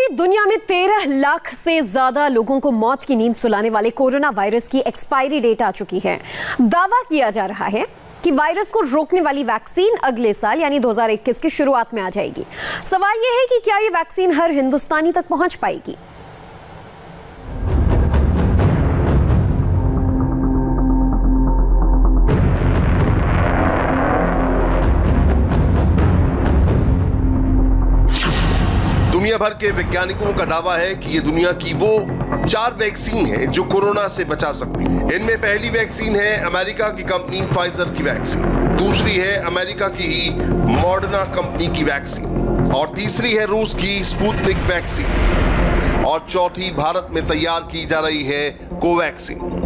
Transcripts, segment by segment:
पूरी दुनिया में 13 लाख से ज्यादा लोगों को मौत की नींद सुलाने वाले कोरोना वायरस की एक्सपायरी डेट आ चुकी है। दावा किया जा रहा है कि वायरस को रोकने वाली वैक्सीन अगले साल यानी 2021 की शुरुआत में आ जाएगी। सवाल यह है कि क्या ये वैक्सीन हर हिंदुस्तानी तक पहुंच पाएगी? दुनिया भर के वैज्ञानिकों का दावा है कि ये दुनिया की वो 4 वैक्सीन है जो कोरोना से बचा सकती है। इनमें पहली वैक्सीन है अमेरिका की कंपनी फाइजर की वैक्सीन, दूसरी है अमेरिका की ही मॉडर्ना कंपनी की वैक्सीन और तीसरी है रूस की स्पुतनिक वैक्सीन और चौथी भारत में तैयार की जा रही है कोवैक्सीन।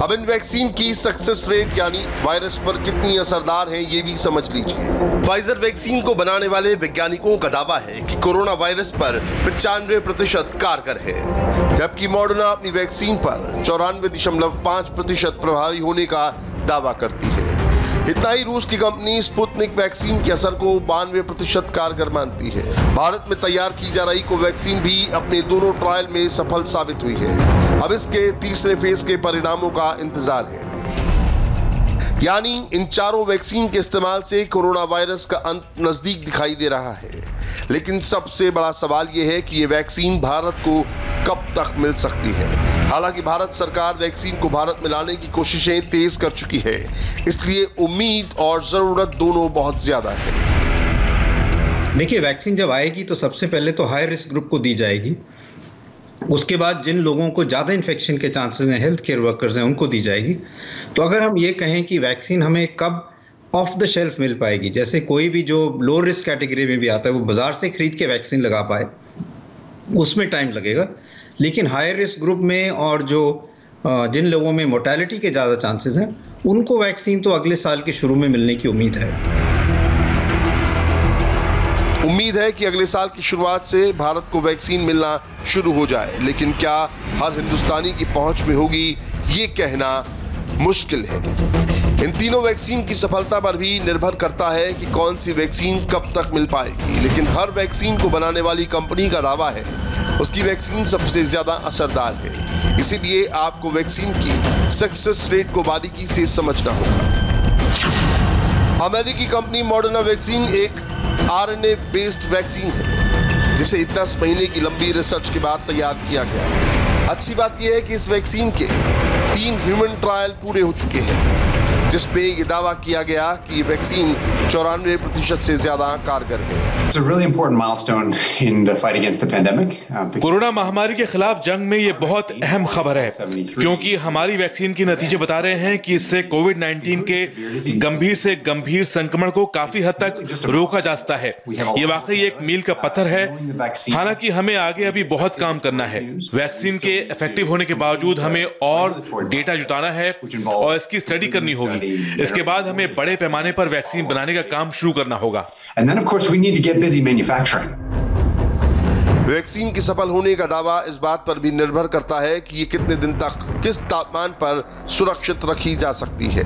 अब इन वैक्सीन की सक्सेस रेट यानी वायरस पर कितनी असरदार है ये भी समझ लीजिए। फाइजर वैक्सीन को बनाने वाले वैज्ञानिकों का दावा है कि कोरोना वायरस पर 95% कारगर है, जबकि मॉडर्ना अपनी वैक्सीन पर 94.5% प्रभावी होने का दावा करती है। इतना ही रूस की कंपनी स्पुतनिक वैक्सीन के असर को 92% कारगर मानती है। भारत में तैयार की जा रही कोवैक्सीन भी अपने दोनों ट्रायल में सफल साबित हुई है। अब इसके तीसरे फेज के परिणामों का इंतजार है, यानी इन चारों वैक्सीन के इस्तेमाल से कोरोना वायरस का अंत नजदीक दिखाई दे रहा है। लेकिन सबसे बड़ा सवाल यह है कि ये वैक्सीन भारत को कब तक मिल सकती है। हालांकि भारत सरकार वैक्सीन को भारत में लाने की कोशिशें तेज कर चुकी है, इसलिए उम्मीद और जरूरत दोनों बहुत ज्यादा है। देखिए, वैक्सीन जब आएगी तो सबसे पहले तो हाई रिस्क ग्रुप को दी जाएगी। उसके बाद जिन लोगों को ज़्यादा इन्फेक्शन के चांसेस हैं, हेल्थ केयर वर्कर्स हैं, उनको दी जाएगी। तो अगर हम ये कहें कि वैक्सीन हमें कब ऑफ द शेल्फ मिल पाएगी, जैसे कोई भी जो लो रिस्क कैटेगरी में भी आता है वो बाजार से खरीद के वैक्सीन लगा पाए, उसमें टाइम लगेगा। लेकिन हाई रिस्क ग्रुप में और जो जिन लोगों में मोर्टेलिटी के ज़्यादा चांसेस हैं, उनको वैक्सीन तो अगले साल के शुरू में मिलने की उम्मीद है। उम्मीद है कि अगले साल की शुरुआत से भारत को वैक्सीन मिलना शुरू हो जाए, लेकिन क्या हर हिंदुस्तानी की पहुंच में होगी ये कहना मुश्किल है। इन तीनों वैक्सीन की सफलता पर भी निर्भर करता है कि कौन सी वैक्सीन कब तक मिल पाएगी। लेकिन हर वैक्सीन को बनाने वाली कंपनी का दावा है उसकी वैक्सीन सबसे ज्यादा असरदार है। इसीलिए आपको वैक्सीन की सक्सेस रेट को बारीकी से समझना होगा। अमेरिकी कंपनी मॉडर्ना वैक्सीन एक आरएनए बेस्ड वैक्सीन है जिसे 10 महीने की लंबी रिसर्च के बाद तैयार किया गया। अच्छी बात यह है कि इस वैक्सीन के 3 ह्यूमन ट्रायल पूरे हो चुके हैं, जिसपे ये दावा किया गया कि ये वैक्सीन 94% से ज्यादा कारगर है। It's a really important milestone in the fight against the pandemic. Corona महामारी के खिलाफ जंग में ये बहुत अहम खबर है, क्योंकि हमारी वैक्सीन के नतीजे बता रहे हैं कि इससे कोविड-19 के गंभीर से गंभीर संक्रमण को काफी हद तक रोका जा सकता है। ये वाकई एक मील का पत्थर है। हालांकि हमें आगे अभी बहुत काम करना है। वैक्सीन के इफेक्टिव होने के बावजूद हमें और डेटा जुटाना है और इसकी स्टडी करनी होगी। इसके बाद हमें बड़े पैमाने पर वैक्सीन बनाने का काम शुरू करना होगा। And then of course we need to get busy manufacturing. Vaccine की सफल होने का दावा इस बात पर भी निर्भर करता है कि ये कितने दिन तक किस तापमान पर सुरक्षित रखी जा सकती है।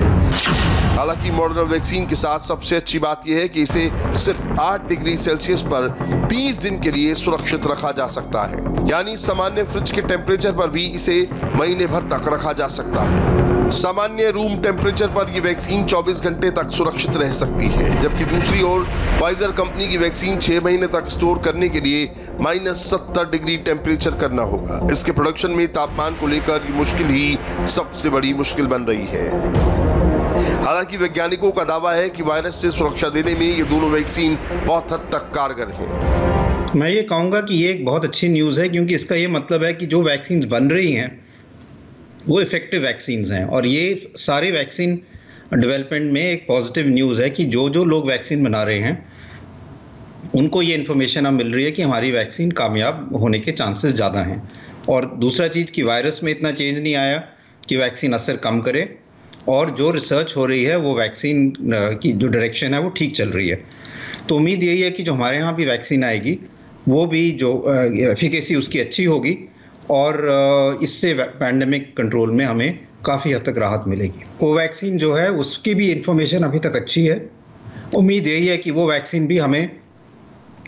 हालांकि मॉडर्ना वैक्सीन के साथ सबसे अच्छी बात यह है कि इसे सिर्फ 8 डिग्री सेल्सियस पर 30 दिन के लिए सुरक्षित रखा जा सकता है, यानी सामान्य फ्रिज के टेम्परेचर पर भी इसे महीने भर तक रखा जा सकता है। सामान्य रूम टेम्परेचर पर यह वैक्सीन 24 घंटे तक सुरक्षित रह सकती है, जबकि दूसरी ओर फाइजर कंपनी की वैक्सीन 6 महीने तक स्टोर करने के लिए -70 डिग्री टेम्परेचर करना होगा। इसके प्रोडक्शन में तापमान को लेकर ये मुश्किल ही सबसे बड़ी मुश्किल बन रही है। हालांकि वैज्ञानिकों का दावा है कि वायरस से सुरक्षा देने में ये दोनों वैक्सीन बहुत हद तक कारगर हैं। मैं ये कहूँगा कि ये एक बहुत अच्छी न्यूज़ है, क्योंकि इसका ये मतलब है कि जो वैक्सीन बन रही हैं वो इफ़ेक्टिव वैक्सीन्स हैं। और ये सारे वैक्सीन डेवलपमेंट में एक पॉजिटिव न्यूज़ है कि जो लोग वैक्सीन बना रहे हैं उनको ये इन्फॉर्मेशन अब मिल रही है कि हमारी वैक्सीन कामयाब होने के चांसेस ज़्यादा हैं। और दूसरा चीज़ कि वायरस में इतना चेंज नहीं आया कि वैक्सीन असर कम करे, और जो रिसर्च हो रही है वो वैक्सीन की जो डायरेक्शन है वो ठीक चल रही है। तो उम्मीद यही है कि जो हमारे यहाँ भी वैक्सीन आएगी वो भी जो एफिकेसी उसकी अच्छी होगी और इससे पैंडेमिक कंट्रोल में हमें काफ़ी हद तक राहत मिलेगी। कोवैक्सीन जो है उसकी भी इंफॉर्मेशन अभी तक अच्छी है। उम्मीद यही है कि वो वैक्सीन भी हमें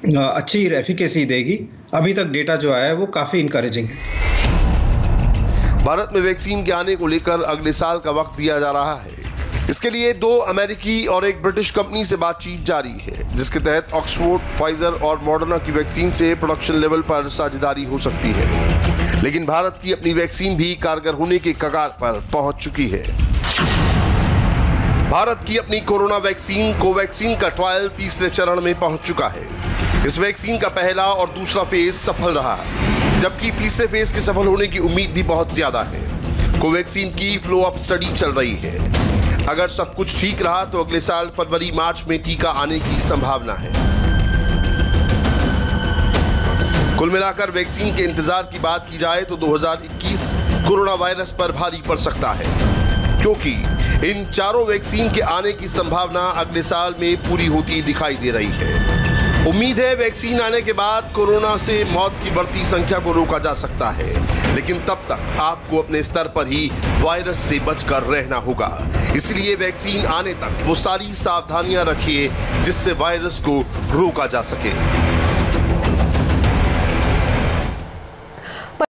अच्छी एफिकेसी देगी। अभी तक डेटा जो आया है वो काफ़ी इनकरेजिंग है। भारत में वैक्सीन के आने को लेकर अगले साल का वक्त दिया जा रहा है। इसके लिए 2 अमेरिकी और एक ब्रिटिश कंपनी से बातचीत जारी है, जिसके तहत ऑक्सफोर्ड, फाइजर और मॉडर्ना की वैक्सीन से प्रोडक्शन लेवल पर साझेदारी हो सकती है। लेकिन भारत की अपनी वैक्सीन भी कारगर होने के कगार पर पहुंच चुकी है। भारत की अपनी कोरोना वैक्सीन कोवैक्सीन का ट्रायल तीसरे चरण में पहुंच चुका है। इस वैक्सीन का पहला और दूसरा फेज सफल रहा है, जबकि तीसरे फेज के सफल होने की उम्मीद भी बहुत ज्यादा है। कोवैक्सीन की फ्लो अप स्टडी चल रही है। अगर सब कुछ ठीक रहा तो अगले साल फरवरी-मार्च में टीका आने की संभावना है। कुल मिलाकर वैक्सीन के इंतजार की बात की जाए तो 2021 कोरोना वायरस पर भारी पड़ सकता है, क्योंकि इन चारों वैक्सीन के आने की संभावना अगले साल में पूरी होती दिखाई दे रही है। उम्मीद है वैक्सीन आने के बाद कोरोना से मौत की बढ़ती संख्या को रोका जा सकता है, लेकिन तब तक आपको अपने स्तर पर ही वायरस से बचकर रहना होगा। इसलिए वैक्सीन आने तक वो सारी सावधानियां रखिए जिससे वायरस को रोका जा सके।